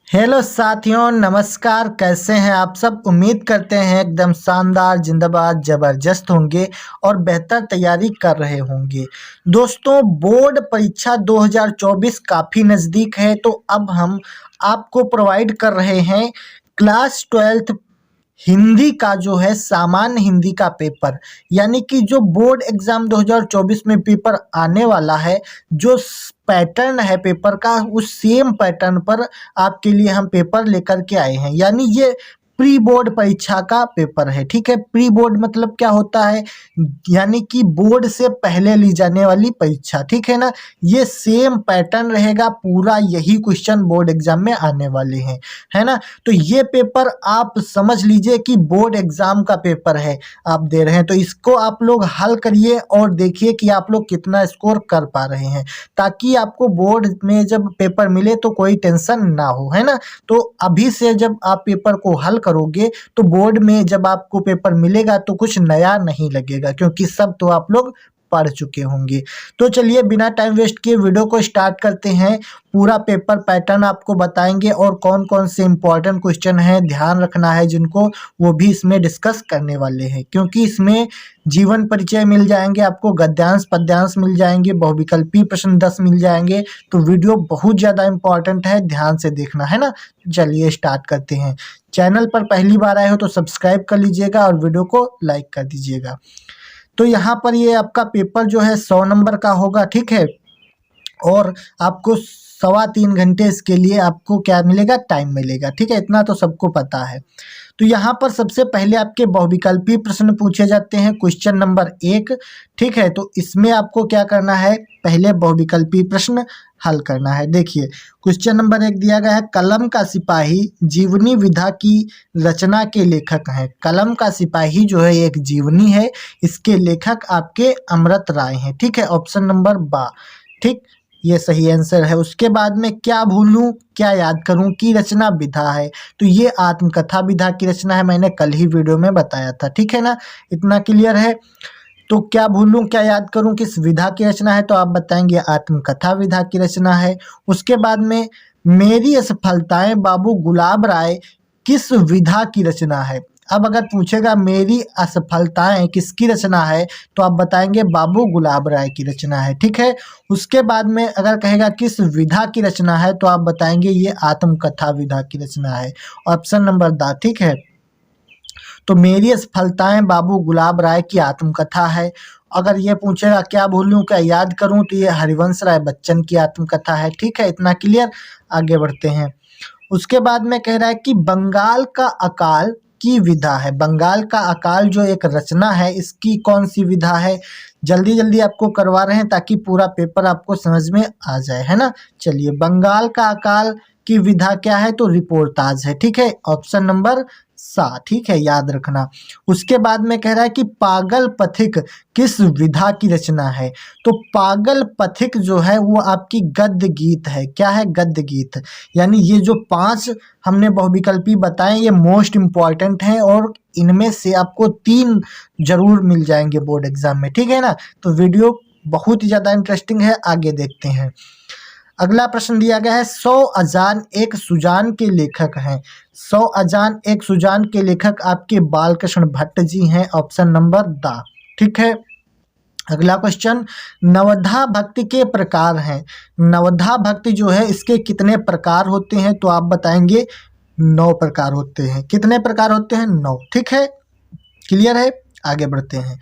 Hello साथियों, नमस्कार। कैसे हैं आप सब? उम्मीद करते हैं एकदम शानदार, जिंदाबाद, ज़बरदस्त होंगे और बेहतर तैयारी कर रहे होंगे। दोस्तों, बोर्ड परीक्षा 2024 काफ़ी नज़दीक है, तो अब हम आपको प्रोवाइड कर रहे हैं क्लास 12th हिंदी का जो है सामान्य हिंदी का पेपर, यानी कि जो बोर्ड एग्जाम 2024 में पेपर आने वाला है, जो पैटर्न है पेपर का, उस सेम पैटर्न पर आपके लिए हम पेपर लेकर के आए हैं। यानी ये प्री बोर्ड परीक्षा का पेपर है। ठीक है, प्री बोर्ड मतलब क्या होता है? यानी कि बोर्ड से पहले ली जाने वाली परीक्षा। ठीक है ना, ये सेम पैटर्न रहेगा, पूरा यही क्वेश्चन बोर्ड एग्जाम में आने वाले हैं, है ना। तो ये पेपर आप समझ लीजिए कि बोर्ड एग्जाम का पेपर है, आप दे रहे हैं, तो इसको आप लोग हल करिए और देखिए कि आप लोग कितना स्कोर कर पा रहे हैं, ताकि आपको बोर्ड में जब पेपर मिले तो कोई टेंशन ना हो, है ना। तो अभी से जब आप पेपर को हल करोगे तो बोर्ड में जब आपको पेपर मिलेगा तो कुछ नया नहीं लगेगा, क्योंकि सब तो आप लोग पढ़ चुके होंगे। तो चलिए बिना टाइम वेस्ट किए वीडियो को स्टार्ट करते हैं। पूरा पेपर पैटर्न आपको बताएंगे और कौन कौन से इंपॉर्टेंट क्वेश्चन हैं ध्यान रखना है जिनको, वो भी इसमें डिस्कस करने वाले हैं। क्योंकि इसमें जीवन परिचय मिल जाएंगे, आपको गद्यांश पद्यांश मिल जाएंगे, बहुविकल्पी प्रश्न 10 मिल जाएंगे। तो वीडियो बहुत ज़्यादा इंपॉर्टेंट है, ध्यान से देखना, है ना। चलिए स्टार्ट करते हैं। चैनल पर पहली बार आए हो तो सब्सक्राइब कर लीजिएगा और वीडियो को लाइक कर दीजिएगा। तो यहाँ पर ये आपका पेपर जो है 100 नंबर का होगा। ठीक है, और आपको 3.25 घंटे इसके लिए आपको क्या मिलेगा? टाइम मिलेगा। ठीक है, इतना तो सबको पता है। तो यहाँ पर सबसे पहले आपके बहुविकल्पी प्रश्न पूछे जाते हैं, क्वेश्चन नंबर 1। ठीक है, तो इसमें आपको क्या करना है? पहले बहुविकल्पी प्रश्न हल करना है। देखिए, क्वेश्चन नंबर 1 दिया गया है, कलम का सिपाही जीवनी विधा की रचना के लेखक हैं। कलम का सिपाही जो है एक जीवनी है, इसके लेखक आपके अमृत राय हैं। ठीक है, ऑप्शन नंबर बा। ठीक, ये सही आंसर है। उसके बाद में क्या भूलूं क्या याद करूं की रचना विधा है, तो ये आत्मकथा विधा की रचना है, मैंने कल ही वीडियो में बताया था। ठीक है ना, इतना क्लियर है। तो क्या भूलूं क्या याद करूं किस विधा की रचना है, तो आप बताएंगे आत्मकथा विधा की रचना है। उसके बाद में मेरी असफलताएं बाबू गुलाब राय किस विधा की रचना है। अब अगर पूछेगा मेरी असफलताएं किसकी रचना है, तो आप बताएंगे बाबू गुलाब राय की रचना है। ठीक है, उसके बाद में अगर कहेगा किस विधा की रचना है, तो आप बताएंगे ये आत्मकथा विधा की रचना है, ऑप्शन नंबर द। ठीक है, तो मेरी असफलताएं बाबू गुलाब राय की आत्मकथा है। अगर ये पूछेगा क्या भूलूं क्या याद करूं, तो ये हरिवंश राय बच्चन की आत्मकथा है। ठीक है, इतना क्लियर। आगे बढ़ते हैं। उसके बाद में कह रहा है कि बंगाल का अकाल की विधा है। बंगाल का अकाल जो एक रचना है, इसकी कौन सी विधा है? जल्दी जल्दी आपको करवा रहे हैं ताकि पूरा पेपर आपको समझ में आ जाए, है ना। चलिए, बंगाल का अकाल की विधा क्या है, तो रिपोर्टाज है। ठीक है, ऑप्शन नंबर सा। ठीक है, याद रखना। उसके बाद में कह रहा है कि पागल पथिक किस विधा की रचना है, तो पागल पथिक जो है वो आपकी गद्य गीत है। क्या है? गद्य गीत। यानी ये जो 5 हमने बहुविकल्पी बताए ये मोस्ट इम्पॉर्टेंट हैं और इनमें से आपको 3 जरूर मिल जाएंगे बोर्ड एग्जाम में। ठीक है ना, तो वीडियो बहुत ही ज़्यादा इंटरेस्टिंग है, आगे देखते हैं। अगला प्रश्न दिया गया है, 100 अजान एक सुजान के लेखक हैं। 100 अजान एक सुजान के लेखक आपके बालकृष्ण भट्ट जी हैं, ऑप्शन नंबर द। ठीक है, अगला क्वेश्चन, नवधा भक्ति के प्रकार हैं। नवधा भक्ति जो है इसके कितने प्रकार होते हैं, तो आप बताएंगे 9 प्रकार होते हैं। कितने प्रकार होते हैं? 9। ठीक है, क्लियर है। आगे बढ़ते हैं।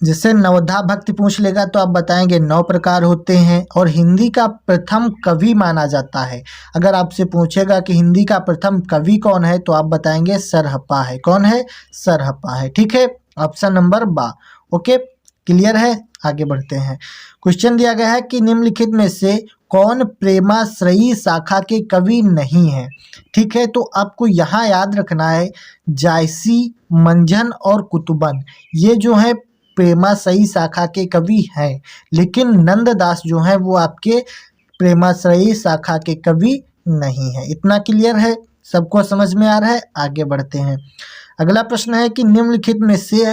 जैसे नवधा भक्ति पूछ लेगा तो आप बताएंगे 9 प्रकार होते हैं। और हिंदी का प्रथम कवि माना जाता है। अगर आपसे पूछेगा कि हिंदी का प्रथम कवि कौन है, तो आप बताएंगे सरहप्पा है। कौन है? सरहप्पा है। ठीक है, ऑप्शन नंबर बा। ओके, क्लियर है। आगे बढ़ते हैं। क्वेश्चन दिया गया है कि निम्नलिखित में से कौन प्रेमाश्रयी शाखा के कवि नहीं है। ठीक है, तो आपको यहाँ याद रखना है जायसी, मंझन और कुतुबन ये जो है प्रेमाश्रयी शाखा के कवि हैं, लेकिन नंददास जो हैं वो आपके प्रेमाश्रयी शाखा के कवि नहीं है। इतना क्लियर है, सबको समझ में आ रहा है। आगे बढ़ते हैं। अगला प्रश्न है कि निम्नलिखित में से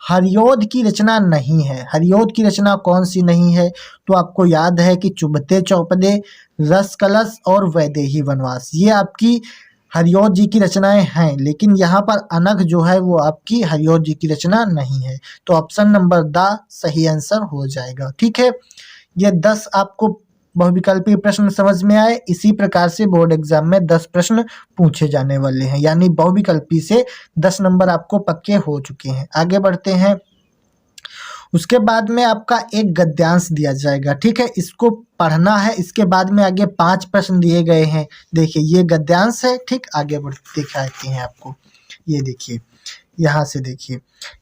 हरिऔध की रचना नहीं है। हरिऔध की रचना कौन सी नहीं है, तो आपको याद है कि चुभते चौपदे, रस कलश और वैदेही वनवास, ये आपकी हरिऔध जी की रचनाएं हैं, लेकिन यहाँ पर अनघ जो है वो आपकी हरिऔध जी की रचना नहीं है। तो ऑप्शन नंबर द सही आंसर हो जाएगा। ठीक है, ये 10 आपको बहुविकल्पीय प्रश्न समझ में आए। इसी प्रकार से बोर्ड एग्जाम में 10 प्रश्न पूछे जाने वाले हैं, यानी बहुविकल्पी से 10 नंबर आपको पक्के हो चुके हैं। आगे बढ़ते हैं। उसके बाद में आपका एक गद्यांश दिया जाएगा, ठीक है, इसको पढ़ना है। इसके बाद में आगे 5 प्रश्न दिए गए हैं। देखिए ये गद्यांश है, ठीक। आगे बढ़ दिखाते हैं आपको, ये देखिए यहाँ से देखिए,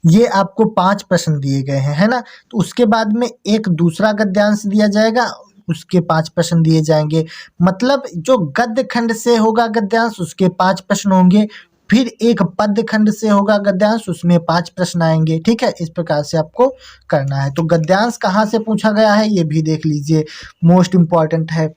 ये आपको 5 प्रश्न दिए गए हैं, है ना। तो उसके बाद में एक दूसरा गद्यांश दिया जाएगा, उसके 5 प्रश्न दिए जाएंगे। मतलब जो गद्य खंड से होगा गद्यांश, उसके 5 प्रश्न होंगे। फिर एक पद्य खंड से होगा गद्यांश, उसमें 5 प्रश्न आएंगे। ठीक है, इस प्रकार से आपको करना है। तो गद्यांश कहाँ से पूछा गया है ये भी देख लीजिए, मोस्ट इम्पॉर्टेंट है।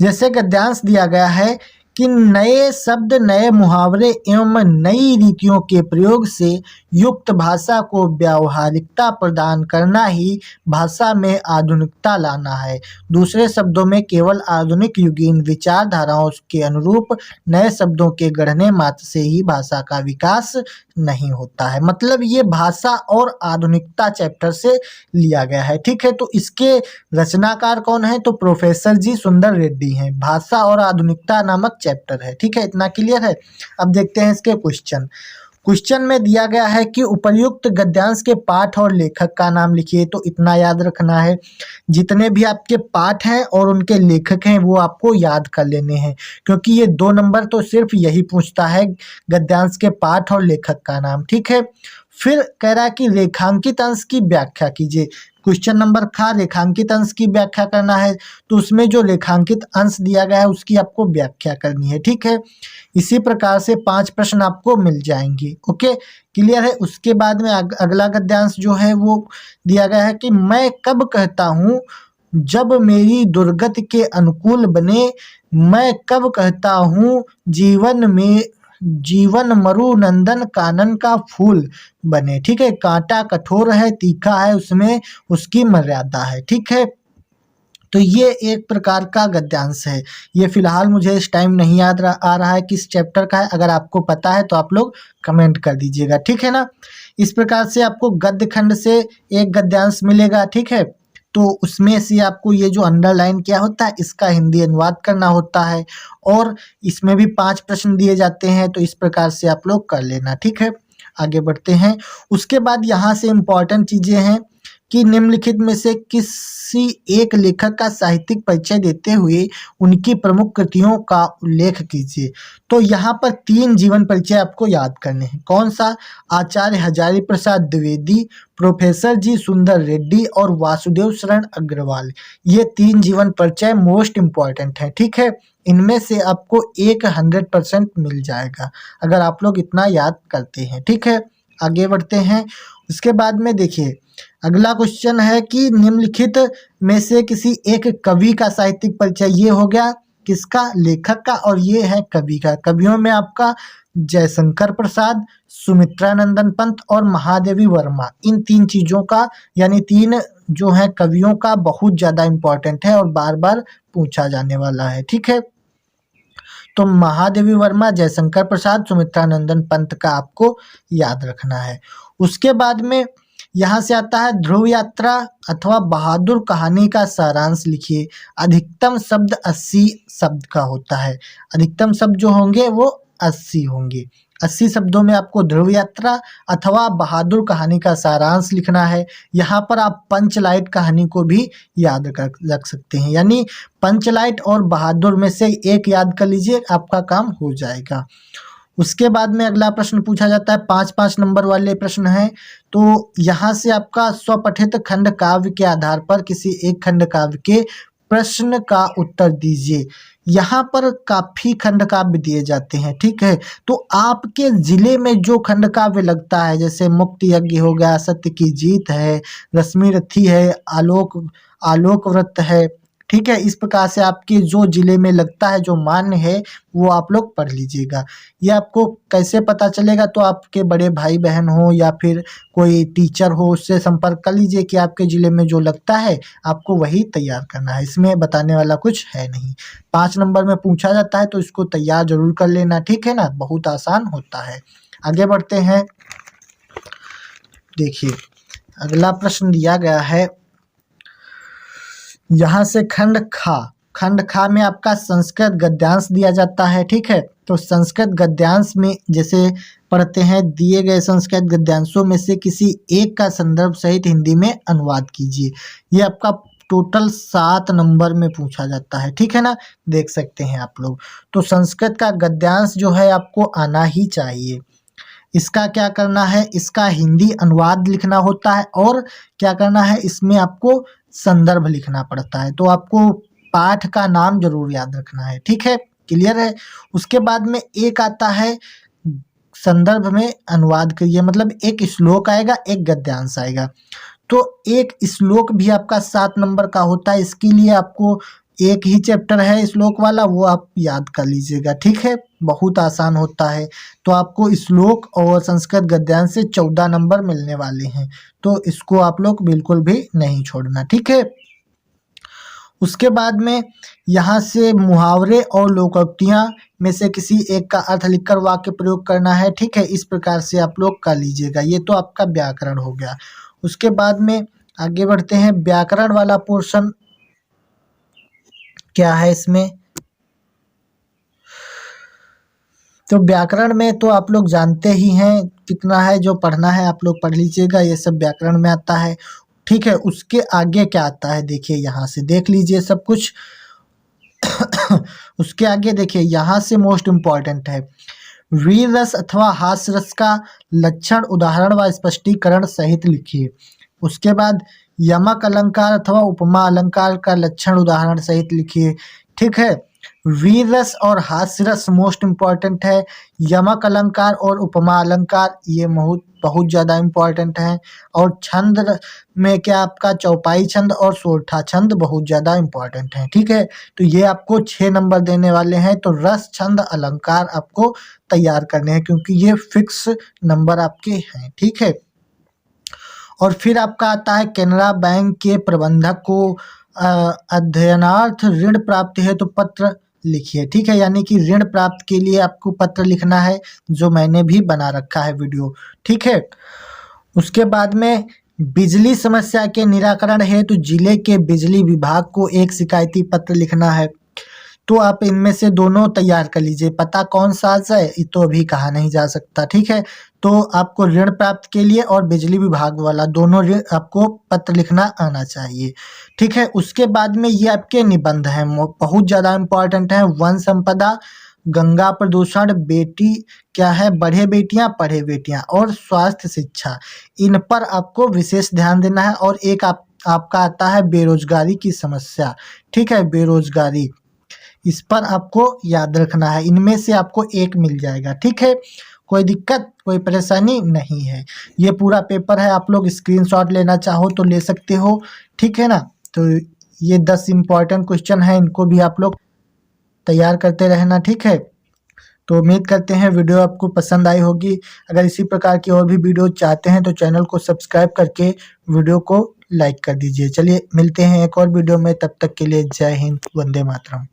जैसे गद्यांश दिया गया है कि नए शब्द, नए मुहावरे एवं नई रीतियों के प्रयोग से युक्त भाषा को व्यावहारिकता प्रदान करना ही भाषा में आधुनिकता लाना है। दूसरे शब्दों में केवल आधुनिक युगीन विचारधाराओं के अनुरूप नए शब्दों के गढ़ने मात्र से ही भाषा का विकास नहीं होता है। मतलब ये भाषा और आधुनिकता चैप्टर से लिया गया है। ठीक है, तो इसके रचनाकार कौन है? तो प्रोफेसर जी सुंदर रेड्डी हैं। भाषा और आधुनिकता नामक चैप्टर है। ठीक है, इतना क्लियर है। अब देखते हैं इसके क्वेश्चन। क्वेश्चन में दिया गया है कि उपर्युक्त गद्यांश के पाठ और लेखक का नाम लिखिए। तो इतना याद रखना है, जितने भी आपके पाठ हैं और उनके लेखक हैं वो आपको याद कर लेने हैं, क्योंकि ये 2 नंबर तो सिर्फ यही पूछता है, गद्यांश के पाठ और लेखक का नाम। ठीक है, फिर कह रहा है कि रेखांकित अंश की व्याख्या कीजिए। क्वेश्चन नंबर का रेखांकित अंश की व्याख्या करना है, तो उसमें जो रेखांकित अंश दिया गया है उसकी आपको व्याख्या करनी है। ठीक है, इसी प्रकार से 5 प्रश्न आपको मिल जाएंगे। ओके, क्लियर है। उसके बाद में अगला गद्यांश जो है वो दिया गया है कि मैं कब कहता हूँ जब मेरी दुर्गति के अनुकूल बने, मैं कब कहता हूँ जीवन मरु नंदन कानन का फूल बने। ठीक है, कांटा कठोर है, तीखा है, उसमें उसकी मर्यादा है। ठीक है, तो ये एक प्रकार का गद्यांश है। ये फिलहाल मुझे इस टाइम नहीं याद आ रहा है किस चैप्टर का है। अगर आपको पता है तो आप लोग कमेंट कर दीजिएगा। ठीक है ना, इस प्रकार से आपको गद्य खंड से एक गद्यांश मिलेगा। ठीक है, तो उसमें से आपको ये जो अंडरलाइन किया होता है इसका हिंदी अनुवाद करना होता है, और इसमें भी 5 प्रश्न दिए जाते हैं। तो इस प्रकार से आप लोग कर लेना। ठीक है, आगे बढ़ते हैं। उसके बाद यहाँ से इम्पॉर्टेंट चीज़ें हैं कि निम्नलिखित में से किसी एक लेखक का साहित्यिक परिचय देते हुए उनकी प्रमुख कृतियों का उल्लेख कीजिए। तो यहाँ पर 3 जीवन परिचय आपको याद करने हैं। कौन सा? आचार्य हजारी प्रसाद द्विवेदी, प्रोफेसर जी सुंदर रेड्डी और वासुदेव शरण अग्रवाल। ये 3 जीवन परिचय मोस्ट इम्पॉर्टेंट है। ठीक है, इनमें से आपको 100% मिल जाएगा अगर आप लोग इतना याद करते हैं। ठीक है, आगे बढ़ते हैं। उसके बाद में देखिए अगला क्वेश्चन है कि निम्नलिखित में से किसी एक कवि का साहित्यिक परिचय। ये हो गया किसका? लेखक का, और ये है कवि का। कवियों में आपका जयशंकर प्रसाद, सुमित्रानंदन पंत और महादेवी वर्मा, इन 3 चीज़ों का, यानी 3 जो है कवियों का बहुत ज़्यादा इम्पोर्टेंट है और बार बार पूछा जाने वाला है। ठीक है, तो महादेवी वर्मा, जयशंकर प्रसाद, सुमित्रानंदन पंत का आपको याद रखना है। उसके बाद में यहाँ से आता है ध्रुव यात्रा अथवा बहादुर कहानी का सारांश लिखिए। अधिकतम शब्द 80 शब्द का होता है। अधिकतम शब्द जो होंगे वो 80 होंगे। 80 शब्दों में आपको ध्रुव यात्रा अथवा बहादुर कहानी का सारांश लिखना है। यहाँ पर आप पंचलाइट कहानी को भी याद रख सकते हैं, यानी पंचलाइट और बहादुर में से एक याद कर लीजिए, आपका काम हो जाएगा। उसके बाद में अगला प्रश्न पूछा जाता है, 5-5 नंबर वाले प्रश्न हैं। तो यहाँ से आपका स्वपठित खंड काव्य के आधार पर किसी एक खंड काव्य के प्रश्न का उत्तर दीजिए। यहाँ पर काफी खंड काव्य दिए जाते हैं। ठीक है, तो आपके जिले में जो खंड काव्य लगता है, जैसे मुक्ति यज्ञ हो गया, सत्य की जीत है, रश्मि रथी है, आलोक व्रत है, ठीक है, इस प्रकार से आपके जो जिले में लगता है, जो मान्य है, वो आप लोग पढ़ लीजिएगा। ये आपको कैसे पता चलेगा, तो आपके बड़े भाई बहन हो या फिर कोई टीचर हो, उससे संपर्क कर लीजिए कि आपके ज़िले में जो लगता है आपको वही तैयार करना है, इसमें बताने वाला कुछ है नहीं। 5 नंबर में पूछा जाता है तो इसको तैयार ज़रूर कर लेना, ठीक है ना, बहुत आसान होता है। आगे बढ़ते हैं। देखिए अगला प्रश्न दिया गया है, यहाँ से खंड खा में आपका संस्कृत गद्यांश दिया जाता है, ठीक है। तो संस्कृत गद्यांश में जैसे पढ़ते हैं, दिए गए संस्कृत गद्यांशों में से किसी एक का संदर्भ सहित हिंदी में अनुवाद कीजिए। ये आपका टोटल 7 नंबर में पूछा जाता है, ठीक है ना, देख सकते हैं आप लोग। तो संस्कृत का गद्यांश जो है आपको आना ही चाहिए। इसका क्या करना है, इसका हिंदी अनुवाद लिखना होता है और क्या करना है, इसमें आपको संदर्भ लिखना पड़ता है। तो आपको पाठ का नाम जरूर याद रखना है, ठीक है, क्लियर है। उसके बाद में एक आता है संदर्भ में अनुवाद करिए, मतलब एक श्लोक आएगा, एक गद्यांश आएगा। तो एक श्लोक भी आपका 7 नंबर का होता है। इसके लिए आपको एक ही चैप्टर है श्लोक वाला, वो आप याद कर लीजिएगा, ठीक है, बहुत आसान होता है। तो आपको श्लोक और संस्कृत गद्यांश से 14 नंबर मिलने वाले हैं, तो इसको आप लोग बिल्कुल भी नहीं छोड़ना, ठीक है। उसके बाद में यहाँ से मुहावरे और लोकोक्तियाँ में से किसी एक का अर्थ लिखकर वाक्य प्रयोग करना है, ठीक है। इस प्रकार से आप लोग कर लीजिएगा। ये तो आपका व्याकरण हो गया। उसके बाद में आगे बढ़ते हैं। व्याकरण वाला पोर्शन क्या है इसमें, तो व्याकरण में तो आप लोग जानते ही हैं कितना है, जो पढ़ना है आप लोग पढ़ लीजिएगा, ये सब व्याकरण में आता है, ठीक है। उसके आगे क्या आता है, देखिए यहाँ से देख लीजिए सब कुछ। उसके आगे देखिए, यहाँ से मोस्ट इम्पॉर्टेंट है, वीर रस अथवा हास्य रस का लक्षण, उदाहरण व स्पष्टीकरण सहित लिखिए। उसके बाद यमक अलंकार अथवा उपमा अलंकार का लक्षण, उदाहरण सहित लिखिए, ठीक है। वीर रस और हास्य रस मोस्ट इम्पॉर्टेंट है। यमक अलंकार और उपमा अलंकार ये बहुत ज़्यादा इम्पॉर्टेंट है। और छंद में क्या आपका चौपाई छंद और सोरठा छंद बहुत ज़्यादा इम्पॉर्टेंट है, ठीक है। तो ये आपको 6 नंबर देने वाले हैं। तो रस छंद अलंकार आपको तैयार करने हैं, क्योंकि ये फिक्स नंबर आपके हैं, ठीक है। और फिर आपका आता है, केनरा बैंक के प्रबंधक को अध्ययनार्थ ऋण प्राप्ति है तो पत्र लिखिए, ठीक है। यानी कि ऋण प्राप्त के लिए आपको पत्र लिखना है, जो मैंने भी बना रखा है वीडियो, ठीक है। उसके बाद में बिजली समस्या के निराकरण हेतु जिले के बिजली विभाग को एक शिकायती पत्र लिखना है। तो आप इनमें से दोनों तैयार कर लीजिए। पता कौन सा है ये तो अभी कहा नहीं जा सकता, ठीक है। तो आपको ऋण प्राप्त के लिए और बिजली विभाग वाला दोनों ऋण आपको पत्र लिखना आना चाहिए, ठीक है। उसके बाद में ये आपके निबंध हैं, बहुत ज़्यादा इम्पोर्टेंट हैं। वन संपदा, गंगा प्रदूषण, बेटी क्या है, बढ़े बेटियां पढ़े बेटियां, और स्वास्थ्य शिक्षा, इन पर आपको विशेष ध्यान देना है। और एक आपका आता है बेरोजगारी की समस्या, ठीक है, बेरोजगारी, इस पर आपको याद रखना है। इनमें से आपको एक मिल जाएगा, ठीक है, कोई दिक्कत कोई परेशानी नहीं है। ये पूरा पेपर है, आप लोग स्क्रीनशॉट लेना चाहो तो ले सकते हो, ठीक है ना। तो ये 10 इम्पॉर्टेंट क्वेश्चन है, इनको भी आप लोग तैयार करते रहना, ठीक है। तो उम्मीद करते हैं वीडियो आपको पसंद आई होगी। अगर इसी प्रकार की और भी वीडियो चाहते हैं तो चैनल को सब्सक्राइब करके वीडियो को लाइक कर दीजिए। चलिए मिलते हैं एक और वीडियो में, तब तक के लिए जय हिंद, वंदे मातरम।